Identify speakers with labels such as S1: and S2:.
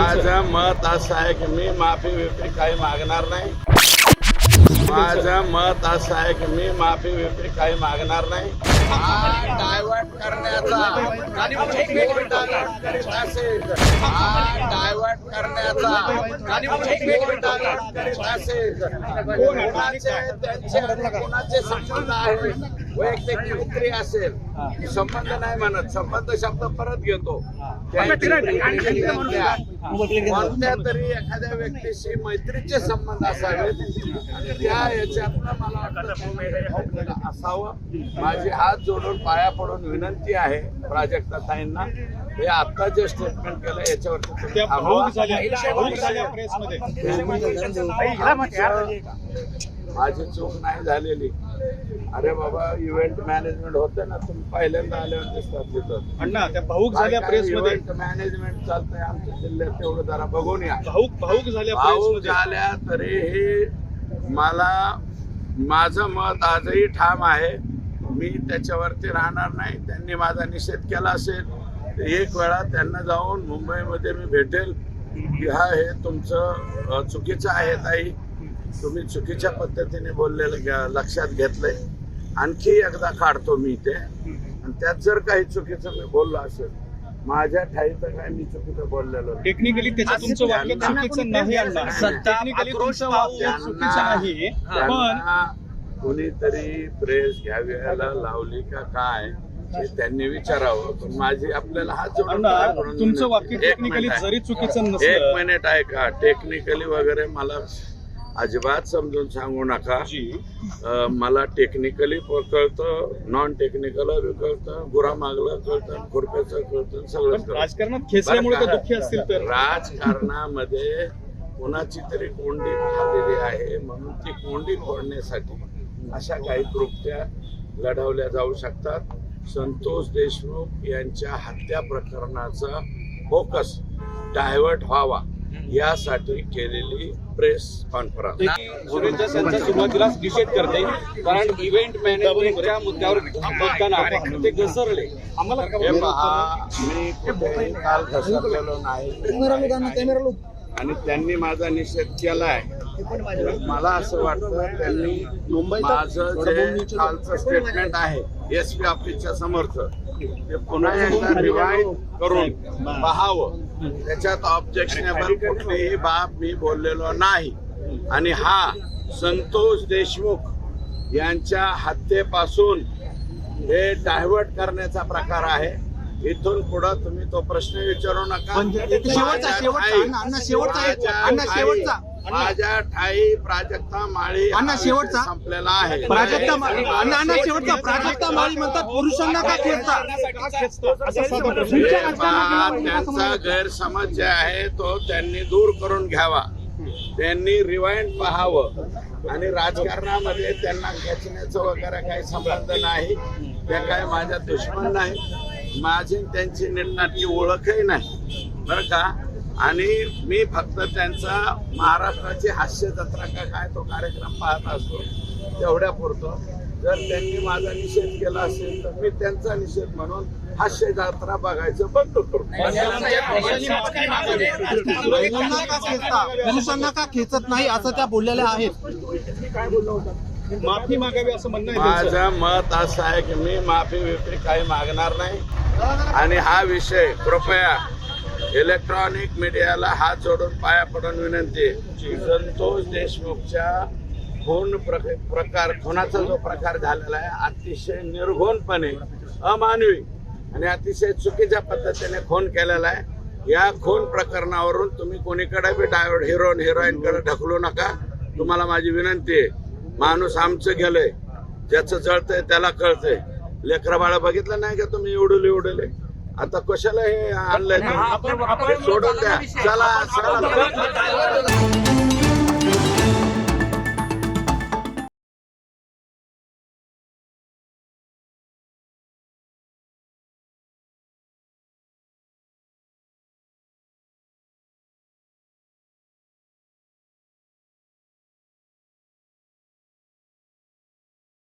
S1: माझं मत असं आहे की मी माफी विफी काही मागणार नाही. माझं मत असं आहे की मी माफी विफी काही मागणार नाही. डायव्हर्ट करण्याचा कोणाचे संबंध आहे, वैयक्तिक मैत्री असेल, संबंध नाही म्हणत, संबंध शब्द परत घेतो. कोणत्या तरी एखाद्या व्यक्तीशी मैत्रीचे संबंध असावेत आणि त्या याच्यातनं मला वाटतं असावं. माझी हात जोडून पाया पडून विनंती आहे प्राजक्ताताईंना, हे आता जे स्टेटमेंट केलं याच्यावरती माझी चूक नाही झालेली. अरे बाबा, इव्हेंट मॅनेजमेंट होते ना, तुम्ही पहिल्यांदा आल्यावर दिसतात तिथं
S2: अण्णा त्या भाऊक झाल्या प्रेस मध्ये.
S1: इव्हेंट मॅनेजमेंट चालतंय आमच्या जिल्ह्यात, तेवढं जरा बघून या.
S2: भाऊक झाल्या
S1: भाऊक झाल्या तरीही मला माझं मत आजही ठाम आहे. मी त्याच्यावरती राहणार नाही. त्यांनी माझा निषेध केला असेल तर एक वेळा त्यांना जाऊन मुंबईमध्ये मी भेटेल की हे तुमचं चुकीचं आहे ताई, तुम्ही चुकीच्या पद्धतीने बोललेलं लक्षात घेतलंय. आणखी एकदा काढतो मी ते, आणि त्यात जर काही चुकीचं मी बोललो असेल, माझ्या ठाई तर काय मी चुकीचं बोललेलो
S2: टेक्निकली त्याचं तुमचं वाक्य चुकीचं नाही अण्णा. टेक्निकली तुमचं वाक्य चुकीचं नाही, पण
S1: कुणीतरी प्रेस घ्यायला लावली का काय हे त्यांनी विचारावं. पण माझी आपल्याला हात जोडून
S2: तुमचं वाक्य टेक्निकली जरी चुकीचं
S1: एक
S2: नसलं.
S1: मिनिट आहे का, टेक्निकली वगैरे मला अजिबात समजून सांगू नका. मला टेक्निकली कळतं, नॉन टेक्निकल कळतं, गुरा मागलं कळतं, खुरप्याचं कळतं, सगळं.
S2: राजकारणात खेचल्यामुळे ते दुःखी असतील तर
S1: राजकारणामध्ये कोणाची तरी कोंडी झालेली आहे, म्हणून ती कोंडी फोडण्यासाठी अशा काही कृत्या लढवल्या जाऊ शकतात. संतोष देशमुख यांच्या हत्या प्रकरणाचा फोकस डायव्हर्ट व्हावा यासाठी केलेली प्रेस कॉन्फरन्स.
S3: त्यांचा सुरुवातीलाच निषेध करते, कारण इव्हेंट मॅनेजमेंटच्या मुद्द्यावर बोलताना ते घसरले. आम्हाला
S1: हे पहा, मी कुठेही काल घसरलेलो नाही आणि त्यांनी माझा निषेध केलाय. मला असं वाटतं त्यांनी माझं जे कालचं स्टेटमेंट आहे एसपी ऑफिसच्या समोरचं ते पुन्हा एकदा रिवाइंड करून पाहावं. त्याच्यात ऑब्जेक्शनेबल कुठलीही बाब मी बोललेलो नाही. आणि हा संतोष देशमुख यांच्या हत्येपासून हे डायव्हर्ट करण्याचा प्रकार आहे. इथून पुढं तुम्ही तो प्रश्न विचारू नका. माझ्या ठाई प्राजक्ता माळी संपलेला आहे.
S4: प्राजक्ता माळी म्हणतात पुरुषांना का
S1: त्यांचा गैरसमज जे आहे तो त्यांनी दूर करून घ्यावा. त्यांनी रिवाइंड पाहावं आणि राजकारणामध्ये त्यांना खेचण्याचं वगैरे काही संबंध नाही. त्या काय माझ्या दुश्मन नाही, माझी त्यांची नीटनाटकी ओळखही नाही बरं का. आणि मी फक्त त्यांचा महाराष्ट्राची हास्य जत्रा का काय तो कार्यक्रम पाहत असतो, तेवढ्या पुरतो. जर त्यांनी माझा निषेध केला असेल तर मी त्यांचा निषेध म्हणून हास्य जत्रा बघायचं बंद करतो.
S4: पुरुषांना का खेचत नाही असं त्या बोललेल्या आहेत.
S2: काय बोललं होतं? माफी मागावी असं म्हणणं आहे.
S1: माझं मत असं आहे की मी माफी विफी काही मागणार नाही. आणि हा विषय कृपया इलेक्ट्रॉनिक मीडियाला हात जोडून पाया पडून विनंती आहे. संतोष देशमुखच्या खुनाचा जो प्रकार झालेला आहे अतिशय निर्घृणपणे अमानवी आणि अतिशय चुकीच्या पद्धतीने खून केलेला आहे. या खून प्रकरणावरून तुम्ही कोणीकडे बी डायव्हर्ट हिरोईन कडे ढकलू नका. तुम्हाला माझी विनंती आहे. माणूस आमचं गेलंय, ज्याचं जळतंय त्याला कळतंय. लेकरा बाळा बघितलं नाही का तुम्ही उडले आता कशाला हे आणलंय? सोडून द्या, चला.